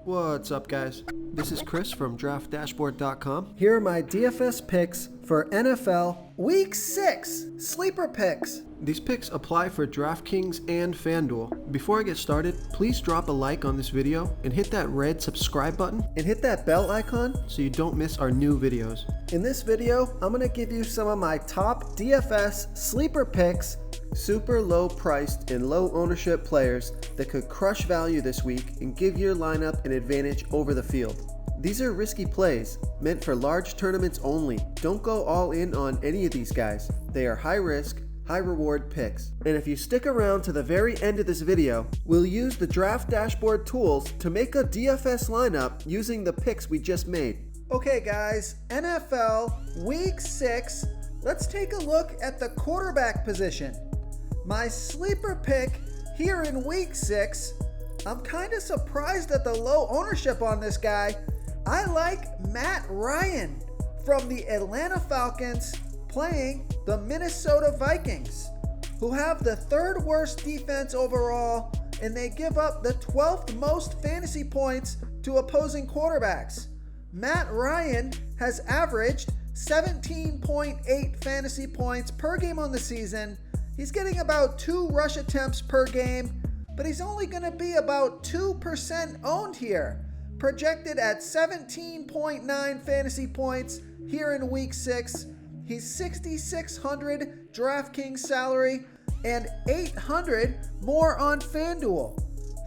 What's up, guys? This is Chris from DraftDashboard.com. Here are my DFS picks for NFL Week 6 Sleeper Picks. These picks apply for DraftKings and FanDuel. Before I get started, please drop a like on this video and hit that red subscribe button And hit that bell icon so you don't miss our new videos. In this video, I'm going to give you some of my top DFS Sleeper Picks, super low priced and low ownership players that could crush value this week and give your lineup an advantage over the field. These are risky plays, meant for large tournaments only. Don't go all in on any of these guys. They are high risk, high reward picks. And if you stick around to the very end of this video, we'll use the Draft Dashboard tools to make a DFS lineup using the picks we just made. Okay guys, NFL Week 6, let's take a look at the quarterback position. My sleeper pick here in Week 6, I'm kind of surprised at the low ownership on this guy. I like Matt Ryan from the Atlanta Falcons playing the Minnesota Vikings, who have the third worst defense overall, and they give up the 12th most fantasy points to opposing quarterbacks. Matt Ryan has averaged 17.8 fantasy points per game on the season. He's getting about 2 rush attempts per game, but he's only going to be about 2% owned here, projected at 17.9 fantasy points here in Week 6. He's $6,600 DraftKings salary and $800 more on FanDuel.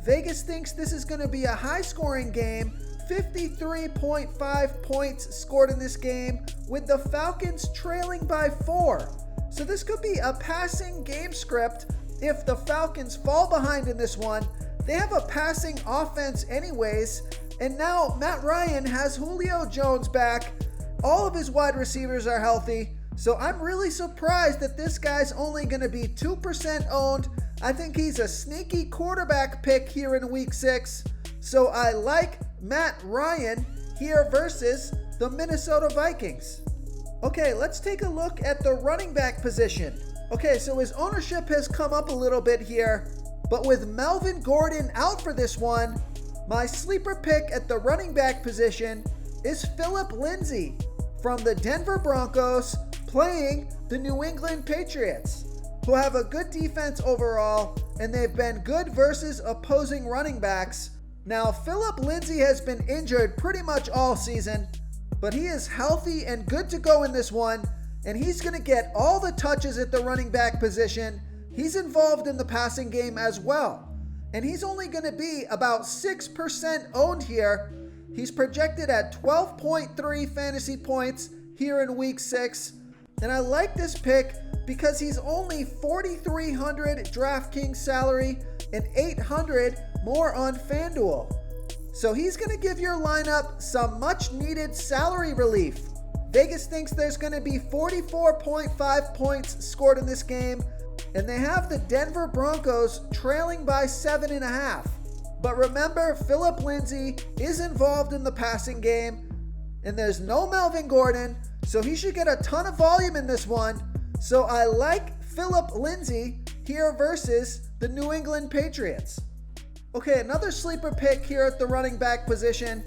Vegas thinks this is going to be a high-scoring game. 53.5 points scored in this game, with the Falcons trailing by 4. So this could be a passing game script if the Falcons fall behind in this one. They have a passing offense anyways, and now Matt Ryan has Julio Jones back. All of his wide receivers are healthy, so I'm really surprised that this guy's only going to be 2% owned. I think he's a sneaky quarterback pick here in Week 6, so I like Matt Ryan here versus the Minnesota Vikings. Okay, let's take a look at the running back position. Okay, so his ownership has come up a little bit here, but with Melvin Gordon out for this one, my sleeper pick at the running back position is Phillip Lindsay from the Denver Broncos playing the New England Patriots, who have a good defense overall, and they've been good versus opposing running backs. Now, Phillip Lindsay has been injured pretty much all season, but he is healthy and good to go in this one, and he's going to get all the touches at the running back position. He's involved in the passing game as well, and he's only going to be about 6% owned here. He's projected at 12.3 fantasy points here in Week 6, and I like this pick because he's only $4,300 DraftKings salary and $800 more on FanDuel. So he's going to give your lineup some much needed salary relief. Vegas thinks there's going to be 44.5 points scored in this game, and they have the Denver Broncos trailing by 7.5. But remember, Phillip Lindsay is involved in the passing game, and there's no Melvin Gordon, so he should get a ton of volume in this one. So I like Phillip Lindsay here versus the New England Patriots. Okay, another sleeper pick here at the running back position.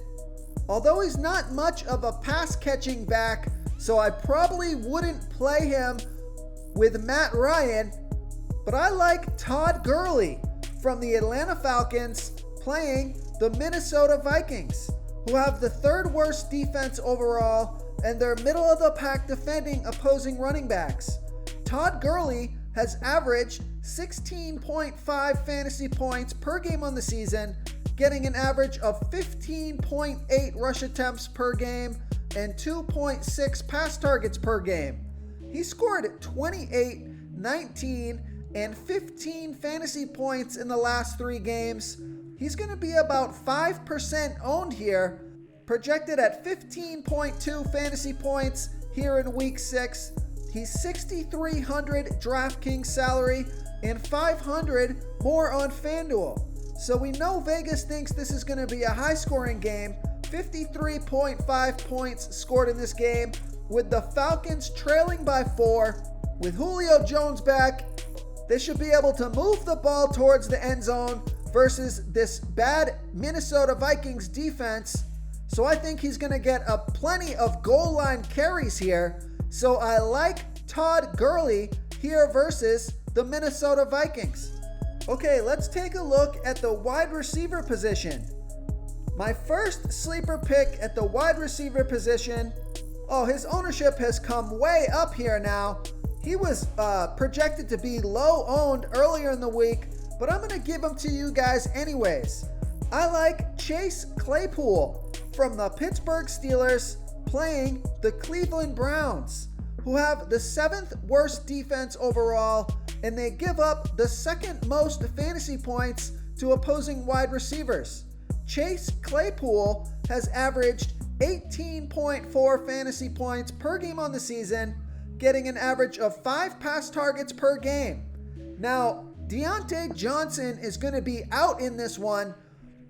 Although he's not much of a pass-catching back, so I probably wouldn't play him with Matt Ryan, but I like Todd Gurley from the Atlanta Falcons playing the Minnesota Vikings, who have the third worst defense overall, and they're middle of the pack defending opposing running backs. Todd Gurley has averaged 16.5 fantasy points per game on the season, getting an average of 15.8 rush attempts per game and 2.6 pass targets per game. He scored 28, 19, and 15 fantasy points in the last 3 games. He's going to be about 5% owned here, projected at 15.2 fantasy points here in Week 6. He's $6,300 DraftKings salary and $500 more on FanDuel. So we know Vegas thinks this is going to be a high-scoring game. 53.5 points scored in this game, with the Falcons trailing by 4. With Julio Jones back, they should be able to move the ball towards the end zone versus this bad Minnesota Vikings defense. So I think he's going to get plenty of goal line carries here. So I like Todd Gurley here versus the Minnesota Vikings. Okay, let's take a look at the wide receiver position. My first sleeper pick at the wide receiver position. Oh, his ownership has come way up here now. He was projected to be low owned earlier in the week, but I'm going to give him to you guys anyways. I like Chase Claypool from the Pittsburgh Steelers playing the Cleveland Browns, who have the 7th worst defense overall, and they give up the 2nd most fantasy points to opposing wide receivers. Chase Claypool has averaged 18.4 fantasy points per game on the season, getting an average of 5 pass targets per game. Now, Deontay Johnson is going to be out in this one,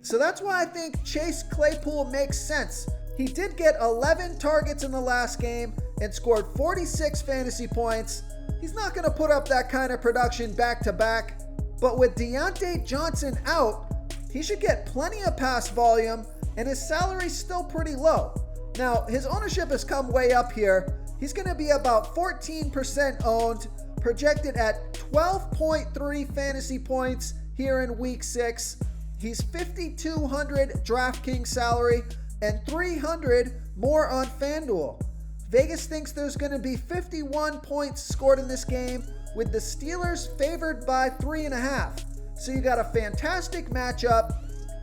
so that's why I think Chase Claypool makes sense. He did get 11 targets in the last game and scored 46 fantasy points. He's not going to put up that kind of production back to back, but with Deontay Johnson out, he should get plenty of pass volume, and his salary's still pretty low. Now, his ownership has come way up here. He's going to be about 14% owned, projected at 12.3 fantasy points here in week 6. He's $5,200 DraftKings salary and $300 more on FanDuel. Vegas thinks there's going to be 51 points scored in this game, with the Steelers favored by 3.5. So you got a fantastic matchup,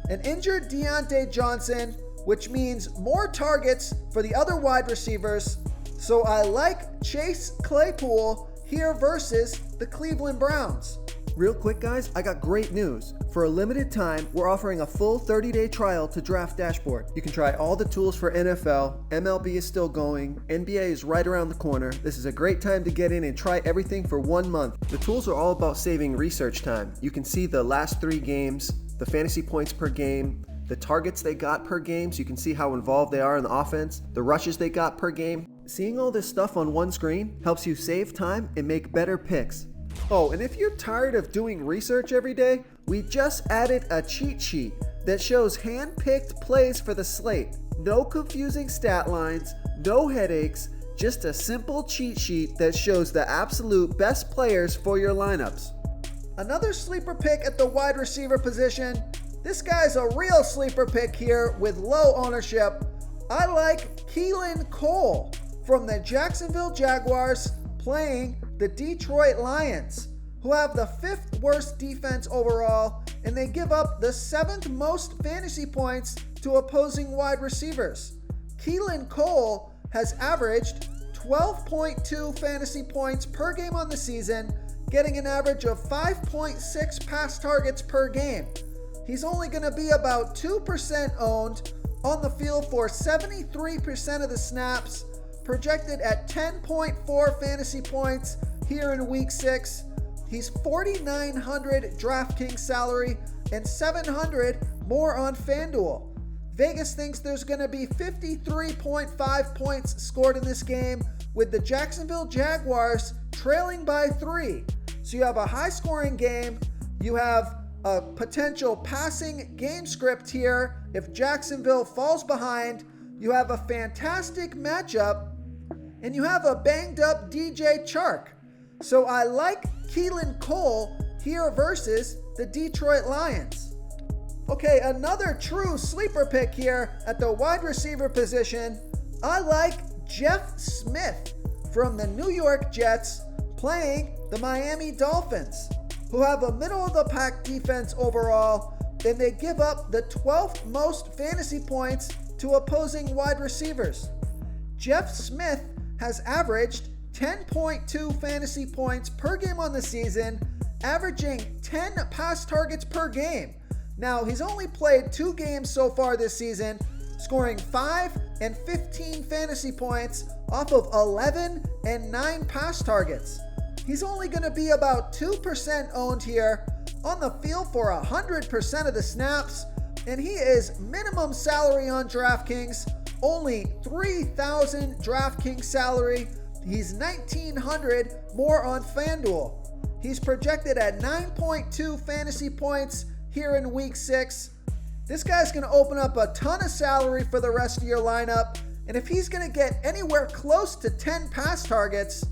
an injured Deontay Johnson, which means more targets for the other wide receivers. So I like Chase Claypool here versus the Cleveland Browns. Real quick guys, I got great news. For a limited time, we're offering a full 30-day trial to Draft Dashboard. You can try all the tools for NFL, MLB is still going, NBA is right around the corner. This is a great time to get in and try everything for 1 month. The tools are all about saving research time. You can see the last 3 games, the fantasy points per game, the targets they got per game so you can see how involved they are in the offense, the rushes they got per game. Seeing all this stuff on one screen helps you save time and make better picks. Oh, and if you're tired of doing research every day, we just added a cheat sheet that shows hand-picked plays for the slate. No confusing stat lines, no headaches, just a simple cheat sheet that shows the absolute best players for your lineups. Another sleeper pick at the wide receiver position. This guy's a real sleeper pick here with low ownership. I like Keelan Cole from the Jacksonville Jaguars playing the Detroit Lions, who have the 5th worst defense overall, and they give up the 7th most fantasy points to opposing wide receivers. Keelan Cole has averaged 12.2 fantasy points per game on the season, getting an average of 5.6 pass targets per game. He's only going to be about 2% owned, on the field for 73% of the snaps, projected at 10.4 fantasy points here in week 6. He's $4,900 DraftKings salary and $700 more on FanDuel. Vegas thinks there's going to be 53.5 points scored in this game, with the Jacksonville Jaguars trailing by 3. So you have a high-scoring game. You have a potential passing game script here if Jacksonville falls behind. You have a fantastic matchup, and you have a banged-up DJ Chark. So I like Keelan Cole here versus the Detroit Lions. Okay, another true sleeper pick here at the wide receiver position. I like Jeff Smith from the New York Jets playing the Miami Dolphins, who have a middle-of-the-pack defense overall, and they give up the 12th most fantasy points to opposing wide receivers. Jeff Smith has averaged 10.2 fantasy points per game on the season, averaging 10 pass targets per game. Now, he's only played 2 games so far this season, scoring 5 and 15 fantasy points off of 11 and 9 pass targets. He's only going to be about 2% owned here, on the field for 100% of the snaps, and he is minimum salary on DraftKings, only $3,000 DraftKings salary. He's $1,900 more on FanDuel. He's projected at 9.2 fantasy points here in week 6. This guy's going to open up a ton of salary for the rest of your lineup, and if he's going to get anywhere close to 10 pass targets,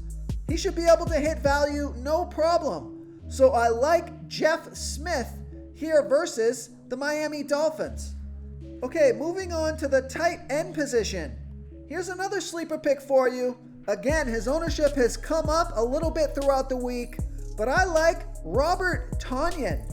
he should be able to hit value no problem. So I like Jeff Smith here versus the Miami Dolphins. Okay, moving on to the tight end position. Here's another sleeper pick for you. Again, his ownership has come up a little bit throughout the week, but I like Robert Tonyan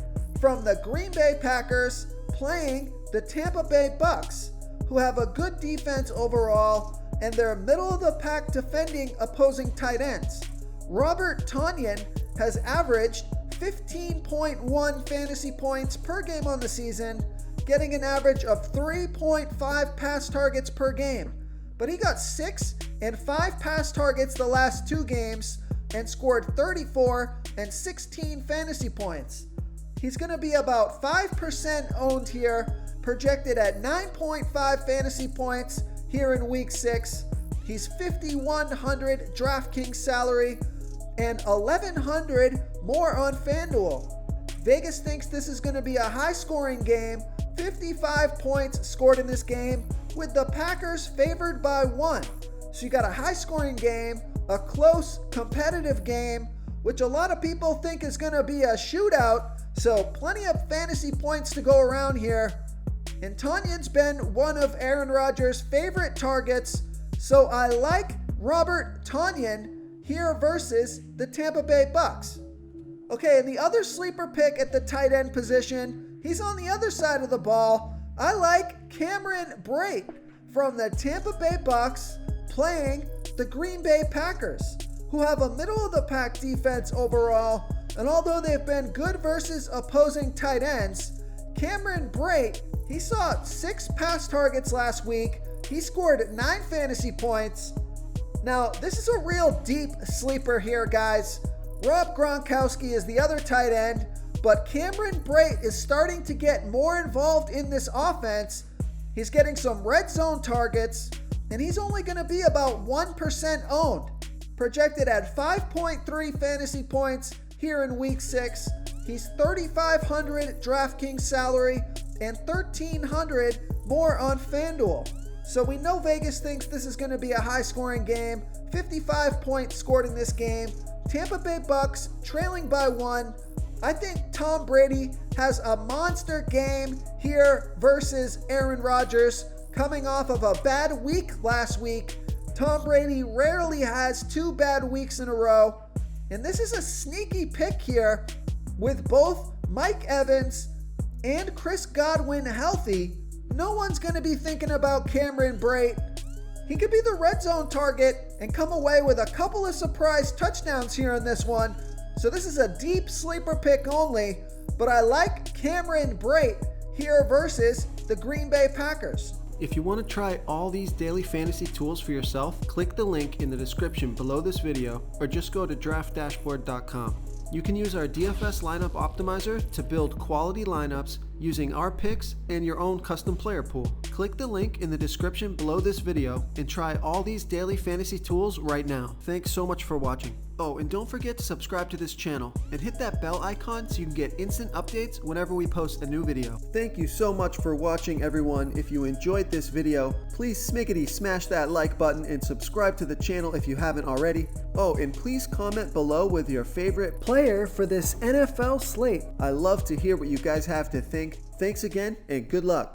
from the Green Bay Packers playing the Tampa Bay Bucks, who have a good defense overall, and they're middle of the pack defending opposing tight ends. Robert Tonyan has averaged 15.1 fantasy points per game on the season, getting an average of 3.5 pass targets per game. But he got 6 and 5 pass targets the last 2 games and scored 34 and 16 fantasy points. He's going to be about 5% owned here, projected at 9.5 fantasy points here in week 6. He's 5,100 DraftKings salary and 1,100 more on FanDuel. Vegas thinks this is going to be a high-scoring game. 55 points scored in this game, with the Packers favored by 1. So you got a high-scoring game, a close, competitive game, which a lot of people think is going to be a shootout. So plenty of fantasy points to go around here. And Tonyan's been one of Aaron Rodgers' favorite targets. So I like Robert Tonyan here versus the Tampa Bay Bucks. Okay, and the other sleeper pick at the tight end position, he's on the other side of the ball. I like Cameron Brate from the Tampa Bay Bucks playing the Green Bay Packers, who have a middle-of-the-pack defense overall. And although they've been good versus opposing tight ends, Cameron Brate, he saw 6 pass targets last week. He scored 9 fantasy points. Now, this is a real deep sleeper here, guys. Rob Gronkowski is the other tight end, but Cameron Brate is starting to get more involved in this offense. He's getting some red zone targets, and he's only going to be about 1% owned, projected at 5.3 fantasy points here in week 6. He's 3,500 DraftKings salary and 1,300 more on FanDuel. So we know Vegas thinks this is going to be a high-scoring game. 55 points scored in this game. Tampa Bay Bucks trailing by 1. I think Tom Brady has a monster game here versus Aaron Rodgers, coming off of a bad week last week. Tom Brady rarely has 2 bad weeks in a row. And this is a sneaky pick here with both Mike Evans and Chris Godwin healthy. No one's going to be thinking about Cameron Brate. He could be the red zone target and come away with a couple of surprise touchdowns here in this one. So this is a deep sleeper pick only, but I like Cameron Brate here versus the Green Bay Packers. If you want to try all these daily fantasy tools for yourself, click the link in the description below this video or just go to draftdashboard.com. You can use our DFS lineup optimizer to build quality lineups using our picks and your own custom player pool. Click the link in the description below this video and try all these daily fantasy tools right now. Thanks so much for watching. Oh, and don't forget to subscribe to this channel and hit that bell icon so you can get instant updates whenever we post a new video. Thank you so much for watching, everyone. If you enjoyed this video, please smickety smash that like button and subscribe to the channel if you haven't already. Oh, and please comment below with your favorite player for this NFL slate. I love to hear what you guys have to think. Thanks again and good luck.